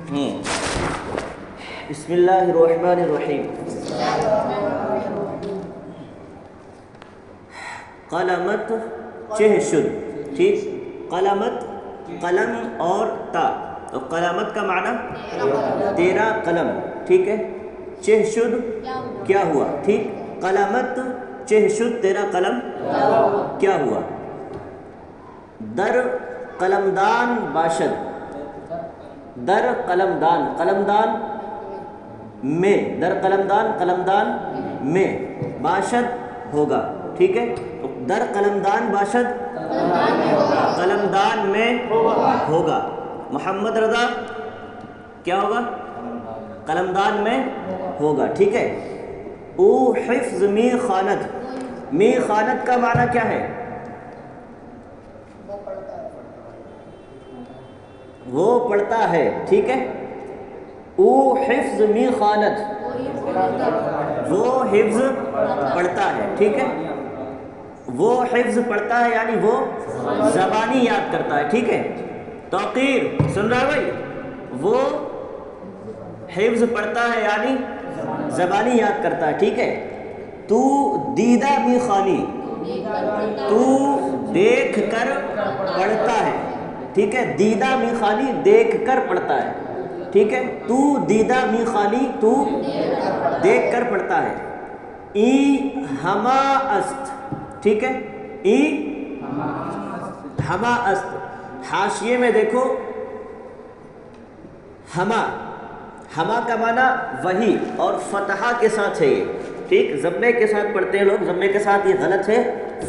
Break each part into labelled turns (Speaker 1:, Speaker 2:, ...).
Speaker 1: بسم اللہ الرحمن الرحیم. قلمت چہ شد. ٹھیک، قلمت قلم اور تا، تو قلمت کا معنی تیرا قلم. ٹھیک ہے، چہ شد کیا ہوا. ٹھیک، قلمت چہ شد تیرا قلم کیا ہوا. در قلمدان باشد. در قلمدان، قلمدان میں، در قلمدان قلمدان میں، باشد ہوگا. ٹھیک ہے، تو در قلمدان باشد قلمدان میں ہوگا. محمد رضا کیا ہوگا، قلمدان میں ہوگا. ٹھیک ہے. او حفظ می خواند. می خواند کا معنی کیا ہے؟ وہ پڑھتا ہے. ٹھیک ہے، او حفظ می خواند، وہ حفظ پڑھتا ہے. ٹھیک ہے، وہ حفظ پڑھتا ہے یعنی وہ زبانی یاد کرتا ہے. ٹھیک ہے، توقیر سن رہا ہے بھائی، وہ حفظ پڑھتا ہے یعنی زبانی یاد کرتا ہے. ٹھیک ہے. تو دیدہ می خوانی، تو دیکھ کر پڑھتا ہے. ٹھیک ہے، دیدہ می خوانی دیکھ کر پڑھتا ہے. ٹھیک ہے، تو دیدہ می خوانی تو دیکھ کر پڑھتا ہے. ای ہما است. ٹھیک ہے، ای ہما است. حاشیے میں دیکھو، ہما، ہما کا معنی وہی اور فتحہ کے ساتھ ہے یہ. ٹھیک، ضمے کے ساتھ پڑھتے ہیں لوگ، ضمے کے ساتھ، یہ غلط ہے،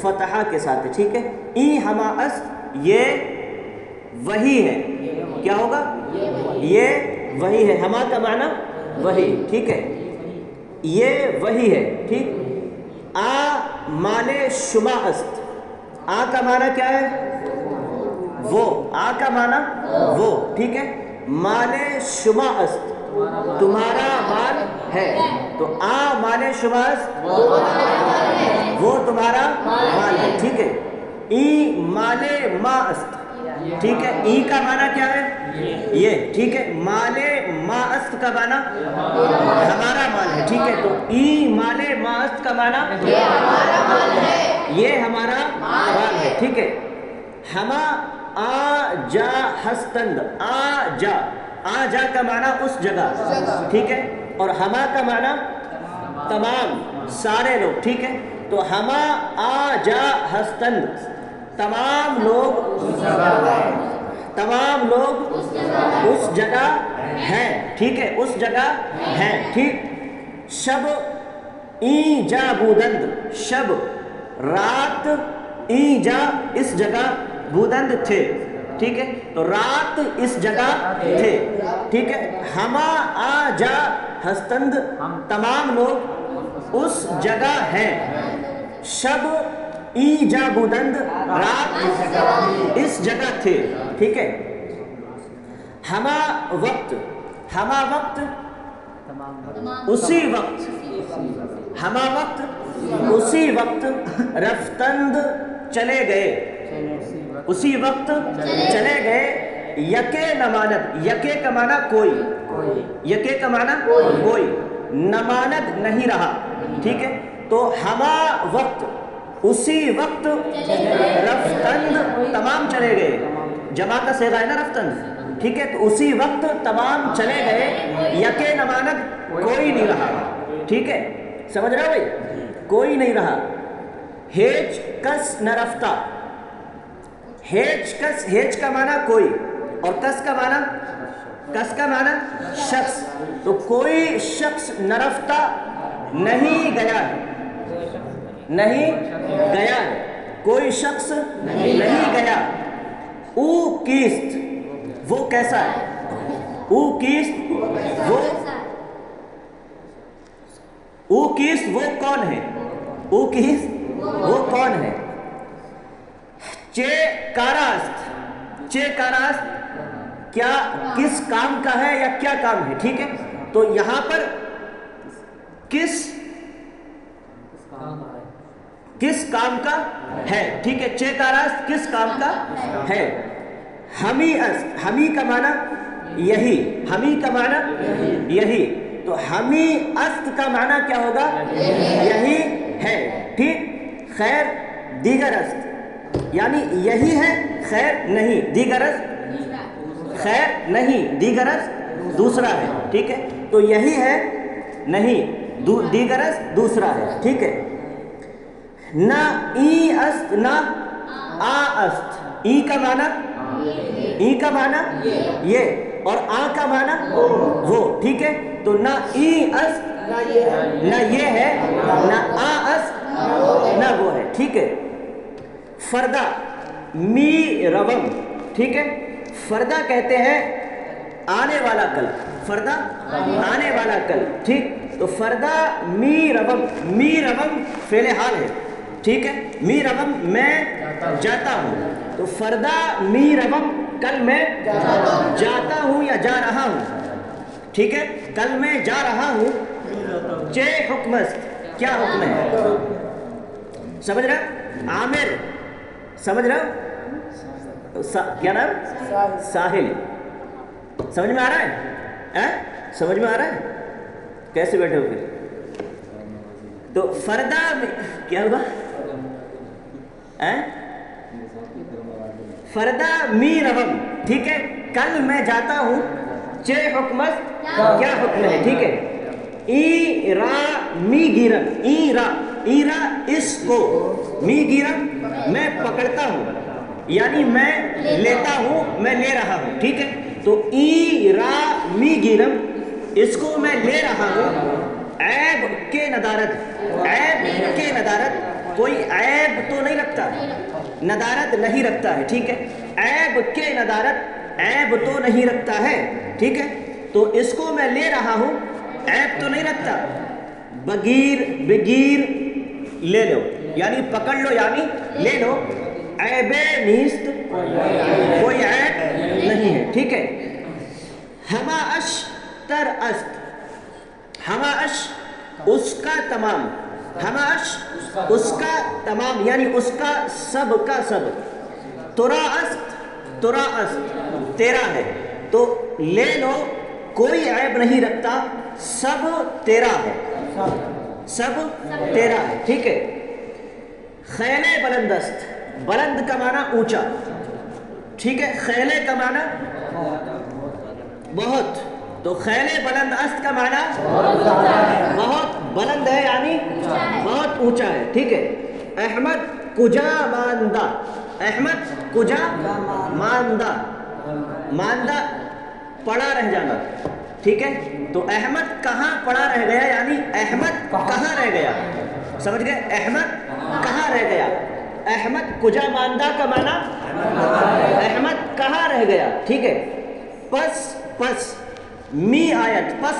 Speaker 1: فتحہ کے ساتھ ہے. ٹھیک ہے، ای ہما است یہ وہی ہے. کیا ہوگا؟ یہ وہی ہے. ہما کا معنی وہی. ٹھیک ہے، یہ وہی ہے. ٹھیک. آ مانے شما است. آ کا معنی کیا ہے؟ وہ. آ کا معنی وہ. ٹھیک ہے، مانے شما است تمہارا مال ہے. تو آ مانے شما است وہ تمہارا مال ہے. ٹھیک ہے. ای مالے ما است. ٹھیک ہے، ای کا معنی کیا ہے؟ یہ. ٹھیک ہے، مالے ما است کا معنی ہمارا مال ہے. ٹھیک ہے، تو ای مالے ما است کا معنی یہ ہمارا مال ہے. ٹھیک ہے. ہما آ جا ہستند. آ جا، آ جا کا معنی اس جگہ. ٹھیک ہے، اور ہما کا معنی تمام، سارے لوگ. ٹھیک ہے، تو ہما آ جا ہستند تمام لوگ، تمام لوگ اس جگہ ہیں. ٹھیک ہے، اس جگہ ہیں. ٹھیک. شب ای جا بودند. شب رات، ای جا اس جگہ، بودند تھے. ٹھیک ہے، تو رات اس جگہ تھے. ٹھیک ہے. ہما آ جا ہستند تمام لوگ اس جگہ ہیں. شب ای جا بودند رات اس جگہ تھے. ٹھیک ہے. ہما وقت، ہما وقت اسی وقت، ہما وقت اسی وقت رفتند چلے گئے، اسی وقت چلے گئے. یکے نماند. یکے کا معنی کوئی، یکے کا معنی کوئی، نماند نہیں رہا. ٹھیک ہے، تو ہما وقت اسی وقت رفتند تمام چلے گئے. جمع کا صیغہ ہے نا رفتند. ٹھیک ہے، تو اسی وقت تمام چلے گئے. یکے نماند کوئی نہیں رہا. ٹھیک ہے، سمجھ رہا بھائی، کوئی نہیں رہا. ہیچ کس نہ رفتہ. ہیچ کس، ہیچ کا معنی کوئی اور کس کا معنی، کس کا معنی شخص. تو کوئی شخص نہ رفتہ نہیں گیا ہے، نہیں گیا ہے، کوئی شخص نہیں گیا. او کیست، وہ کیسا ہے. او کیست وہ، او کیست وہ کون ہے. او کیست وہ کون ہے. چے کاراست. چے کاراست کیا، کس کام کا ہے یا کیا کام ہے. ٹھیک ہے، تو یہاں پر کس کام کا ہے. ٹھیک ہے، چے کاراست کس کام کا ہے. ہمی است. ہمی کا معنی یہی، ہمی کا معنی یہی، تو ہمی است کا معنی کیا ہوگا؟ یہی ہے، ٹھیک؟ خیر دیگر است یعنی یہی ہے، خیر نہیں، دیگر است خیر نہیں، دیگر است دوسرا ہے، ٹھیک ہے؟ تو یہی ہے نہیں، دیگر است دوسرا ہے، ٹھیک ہے؟ نہ ای است نہ آ است، ای کا معنی یہ، اور آ کا معنی وہ، ٹھیک ہے؟ تو نہ ای است نہ یہ ہے، نہ آ است نہ وہ ہے، ٹھیک ہے؟ فردہ می روم، ٹھیک ہے؟ فردہ کہتے ہیں آنے والا کل، فردہ آنے والا کل، ٹھیک؟ تو فردہ می روم فعل حال ہے، ٹھیک ہے؟ می روم میں جاتا ہوں، تو فردہ می روم کل میں جاتا ہوں یا جا رہا ہوں، ٹھیک ہے؟ کل میں جا رہا ہوں، چے حکم است کیا حکم ہے؟ سمجھ رہے؟ عامر، سمجھ رہے ہو؟ کیا نام؟ ساحل، سمجھ میں آ رہا ہے؟ سمجھ میں آ رہا ہے؟ کیسے بیٹھے ہو پھر؟ تو فردہ کیا ہوگا؟ فردہ می روم، ٹھیک ہے؟ کل میں جاتا ہوں، چے حکمت کیا حکم ہے، ٹھیک ہے؟ ای را می گیرم، ای را اس کو، می گیرم میں پکڑتا ہوں یعنی میں لیتا ہوں، میں لے رہا ہوں، ٹھیک ہے؟ تو ای را می گیرم اس کو میں لے رہا ہوں، عیب کے ندارت، کوئی عیب تو نہیں رکھتا، ندارت نہیں رکھتا ہے، ٹھیک ہے؟ عیب کے ندارت، عیب تو نہیں رکھتا ہے، ٹھیک ہے؟ تو اس کو میں لے رہا ہوں، عیب تو نہیں رکھتا، بگیر لے لو یعنی پکڑ لو، یعنی لے لو، عیب نیست کوئی عیب نہیں ہے، ٹھیک ہے؟ ہما اش تر است، ہما اش اس کا تمام، ہما اش اس کا تمام یعنی اس کا سب کا سب، ترا است تیرا ہے، تو لے لو کوئی عیب نہیں رکھتا، سب تیرا ہے، سب تیرا ہے، ٹھیک ہے؟ خیل بلند است، بلند کا معنی اونچا، ٹھیک ہے؟ خیل کا معنی بہت، تو خیل بلند است کا معنی بہت بلند ہے یعنی بہت اونچا ہے، ٹھیک ہے؟ احمد کجا ماندہ، احمد کجا ماندہ پڑا رہ جانا، ٹھیک ہے؟ تو احمد کہاں پڑا رہ گیا یعنی احمد کہاں رہ گیا، سمجھ گئے؟ احمد کہاں رہ گیا، احمد کجا ماندہ کا معنی احمد کہاں رہ گیا، ٹھیک ہے؟ پس می آیت، پس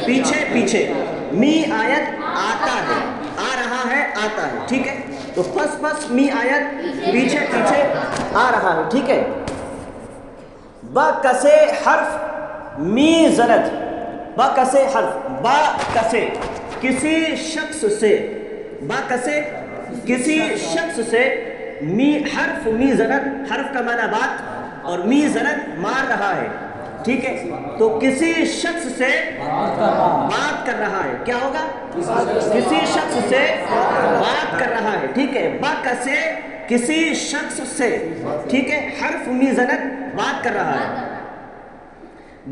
Speaker 1: پیچھے، می آیت آتا ہے، آ رہا ہے، آتا ہے، ٹھیک ہے؟ تو پس می آیت پیچھے آ رہا ہے، ٹھیک ہے؟ با کسے حرف می زند، با کسے حرف، با کسے کسی شخص سے، با کسے کسی شخص سے، می حرف می زند، حرف کا معنی بات اور می زند مار رہا ہے، ٹھیک ہے؟ تو کسی شخص سے بات کر رہا ہے، کیا ہوگا؟ کسی شخص سے بات کر رہا ہے، ٹھیک ہے؟ با کسے کسی شخص سے، ٹھیک ہے؟ حرف می زند بات کر رہا ہے۔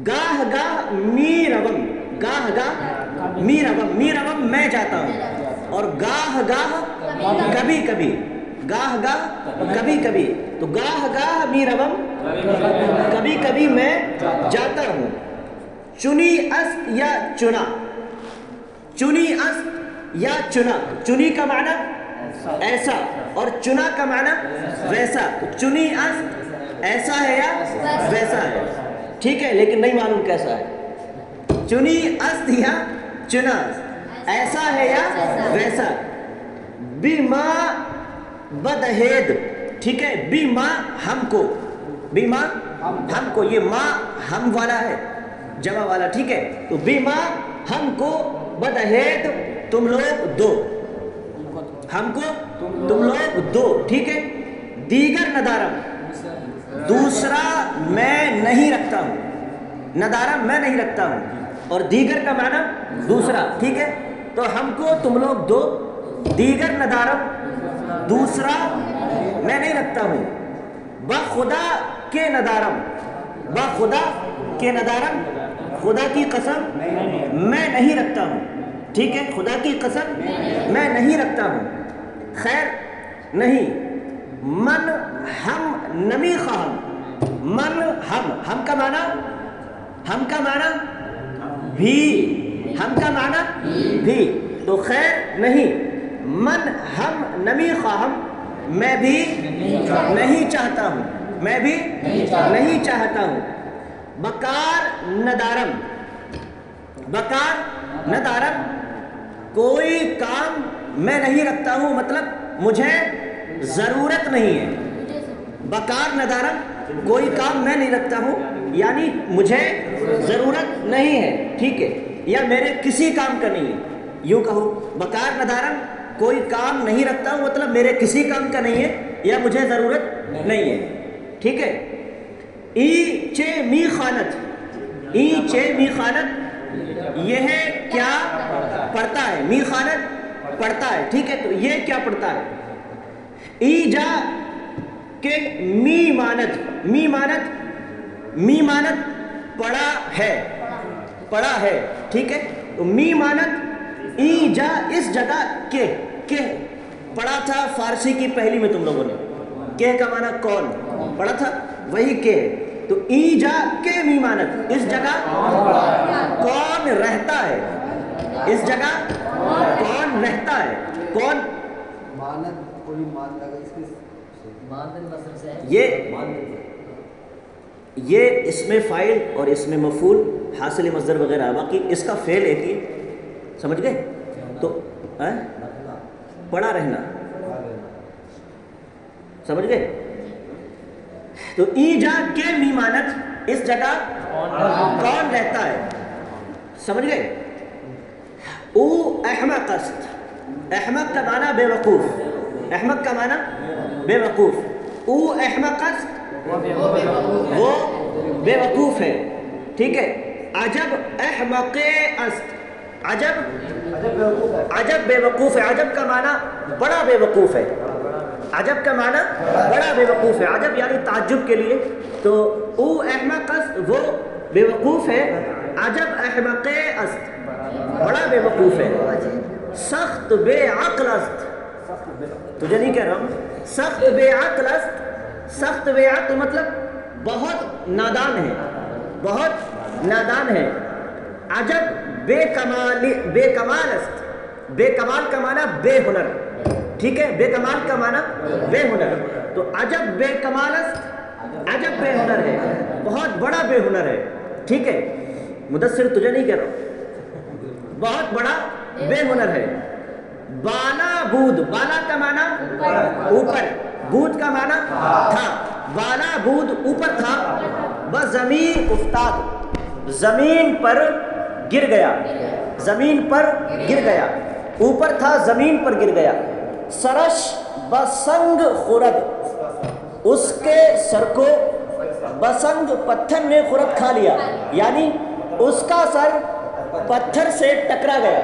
Speaker 1: گاہ گاہ می روم، گاہ گاہ می روم میں جاتا ہوں، اور گاہ گاہ کبھی کبھی، گاہ گاہ کبھی کبھی، تو گاہ گاہ می روم کبھی کبھی میں جاتا ہوں۔ چنی است یا چنا، چنی است یا چنا، چنی کا معنی ایسا اور چنا کا معنی ویسا، تو چنی است ایسا ہے یا ویسا ہے، ٹھیک ہے؟ لیکن نہیں معلوم کیسا ہے، چنی است یا چنا ایسا ہے یا ویسا۔ بیما بدہید، ٹھیک ہے؟ بیما ہم کو، بیما ہم کو، یہ ماں ہم والا ہے، جمع والا، ٹھیک ہے؟ تو بیما ہم کو، بدہید تم لوگ دو، ہم کو تم لوگ دو، ٹھیک ہے؟ دیگر ندارم دوسرا میں نہیں رکھتا ہوں، ندارم میں نہیں رکھتا ہوں، اور دیگر کا معنی دوسرا، ٹھیک ہے؟ تو ہم کو تم لوگ دو، دیگر ندارم دوسرا میں نہیں رکھتا ہوں، بخدا کے ندارم، بخدا کے ندارم خدا کی قسم میں نہیں رکھتا ہوں، ٹھیک ہے؟ خدا کی قسم میں نہیں رکھتا ہوں، خیر نہیں، من ہم نمی خواہم، من ہم کا معنی، ہم کا معنی بھی، ہم کا معنی بھی، تو خیر نہیں، من ہم نمی خواہم میں بھی نہیں چاہتا ہوں، میں بھی نہیں چاہتا ہوں، بکار ندارم، بکار ندارم کوئی کام میں نہیں رکھتا ہوں، مطلب مجھے ضرورت نہیں ہے، بکار ندارم کوئی کام میں نہیں رکھتا ہوں یعنی مجھے ضرورت نہیں ہے، ٹھیک ہے؟ یا میرے کسی کام کا نہیں ہے، یوں کہو بکار ندارم کوئی کام نہیں رکھتا ہوں مطلب میرے کسی کام کا نہیں ہے یا مجھے ضرورت نہیں ہے، ٹھیک ہے؟ ای چے می خانت، ای چے می خانت یہ ہے کیا پڑھتا ہے، می خانت پڑھتا ہے، ٹھیک ہے؟ تو یہ کیا پڑھتا ہے؟ ای جا کہ می مانت، می مانت، می مانت پڑھا ہے، پڑھا ہے، ٹھیک ہے؟ تو می مانت ای جا اس جگہ کہ پڑھا تھا فارسی کی پہلی میں تم لوگوں نے، کہ کا معنی کون پڑھا تھا، وہی کہ، تو ای جا کہ می مانت اس جگہ کون رہتا ہے، اس جگہ کون رہتا ہے، کون یہ اس میں فاعل اور اس میں مفعول حاصل مصدر وغیرہ، باقی اس کا فعل ایک ہی، سمجھ گئے؟ تو پڑا رہنا، سمجھ گئے؟ تو ای جا کے می مانت اس جگہ کون رہتا ہے، سمجھ گئے؟ او احمق است، احمق کا معنی بے وقوف، احمق کا معنی بے وقوف، او احمق است وہ بے وقوف ہے، ٹھیک ہے؟ عجب احمق است، عجب بے وقوف ہے، عجب کا معنی بڑا بے وقوف ہے، عجب کا معنی بڑا بے وقوف ہے، عجب یعنی تعجب کے لیے، تو او احمق است وہ بے وقوف ہے، عجب احمق است بڑا بے وقوف ہے، سخت بے عقل است، تجھے نہیں کہہ رہا ہوں، سخت بے عقل است، سخت بے عقل مطلب بہت نادان ہے، بہت نادان ہے، عجب بے کمال است، بے کمال کا معنی بے ہنر، ٹھیک ہے؟ بے کمال کا معنی بے ہنر، تو عجب بے کمال است عجب بے ہنر ہے، بہت بڑا بے ہنر ہے، ٹھیک ہے؟ مدثر تجھے نہیں کہہ رہا، بہت بڑا بے ہنر ہے، بالا بود، بالا کا معنی اوپر، بود کا معنی تھا، بالا بود اوپر تھا، بزمین افتاد زمین پر گر گیا، زمین پر گر گیا، اوپر تھا زمین پر گر گیا، سرش بسنگ خورد اس کے سر کو بسنگ پتھر نے خورد کھا لیا، یعنی اس کا سر پتھر سے ٹکرا گیا،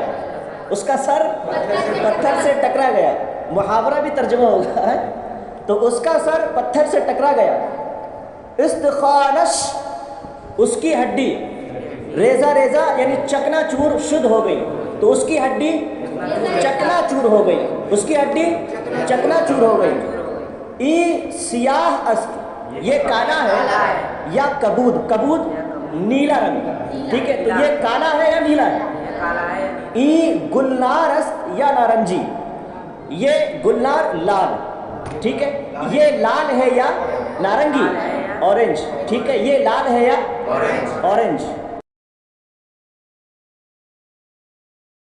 Speaker 1: اس کا سر پتھر سے ٹکرا گیا، محاورہ بھی ترجمہ ہوگا ہے، تو اس کا سر پتھر سے ٹکرا گیا، استخانش اس کی ہڈی، ریزہ ریزہ یعنی چکنا چور شد ہو گئی، تو اس کی ہڈی چکنا چور ہو گئی، اس کی ہڈی چکنا چور ہو گئی، ای سیاہ است یہ کالا ہے یا کبود، کبود نیلا رنگ، ٹھیک ہے؟ تو یہ کالا ہے یا نیلا ہے، ای گلنار است یا نارنجی، یہ گلنار لال، ٹھیک ہے؟ یہ لال ہے یا نارنگی، اورنج، ٹھیک ہے؟ یہ لال ہے یا اورنج،